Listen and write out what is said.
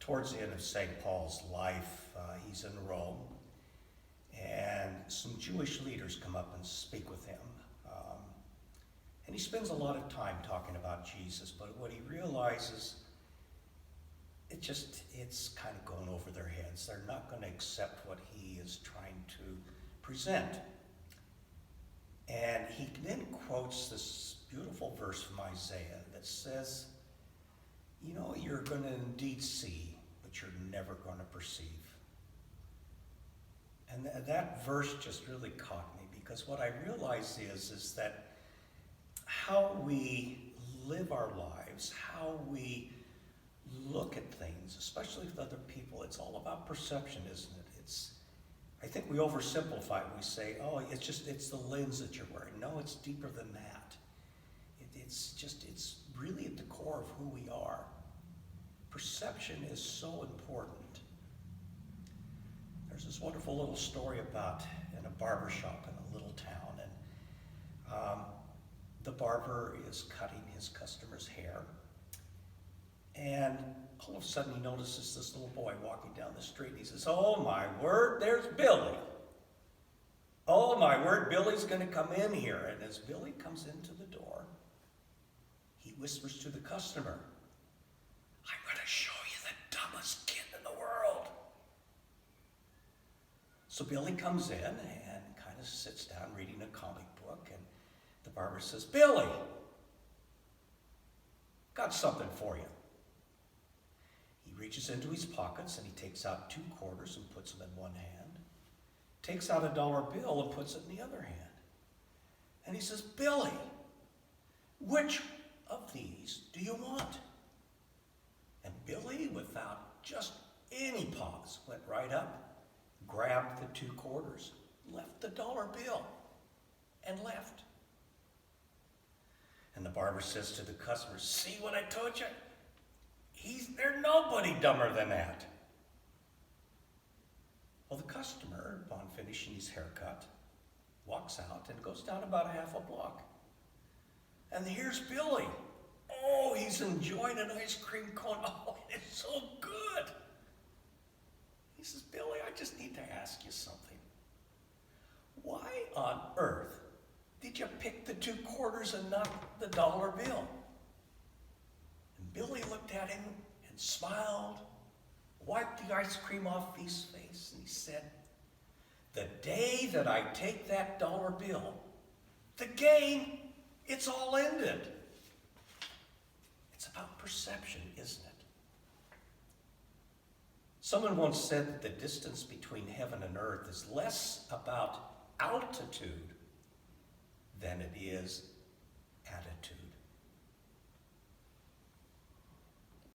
towards the end of St. Paul's life, he's in Rome, and some Jewish leaders come up and speak with him. And he spends a lot of time talking about Jesus, but what he realizes, it's kind of going over their heads. They're not going to accept what he is trying to present. And he then quotes this beautiful verse from Isaiah that says, you know, you're going to indeed see, but you're never going to perceive. And that verse just really caught me, because what I realize is that how we live our lives, how we look at things, especially with other people, it's all about perception, isn't it? I think we oversimplify it. We say, oh, it's the lens that you're wearing. No, it's deeper than that. It's really at the core of who we are. Perception is so important. There's this wonderful little story about in a barber shop in a little town, and the barber is cutting his customer's hair, and all of a sudden he notices this little boy walking down the street, and he says, oh my word, there's Billy. Oh my word, Billy's going to come in here. And as Billy comes into the door, he whispers to the customer, I'm going to show you the dumbest kid in the world. So Billy comes in and kind of sits down reading a comic book, and the barber says, Billy, got something for you. He reaches into his pockets and he takes out 2 quarters and puts them in one hand, takes out a $1 bill and puts it in the other hand. And he says, Billy, which of these do you want? And Billy, without just any pause, went right up, grabbed the 2 quarters, left the $1 bill, and left. And the barber says to the customer, see what I told you? There's nobody dumber than that. Well, the customer, upon finishing his haircut, walks out and goes down about half a block. And here's Billy. Oh, he's enjoying an ice cream cone. Oh, it's so good. He says, Billy, I just need to ask you something. Why on earth did you pick the 2 quarters and not the $1 bill? And Billy looked at him and smiled, wiped the ice cream off his face, and he said, the day that I take that $1 bill, the game, it's all ended. It's about perception, isn't it? Someone once said that the distance between heaven and earth is less about altitude than it is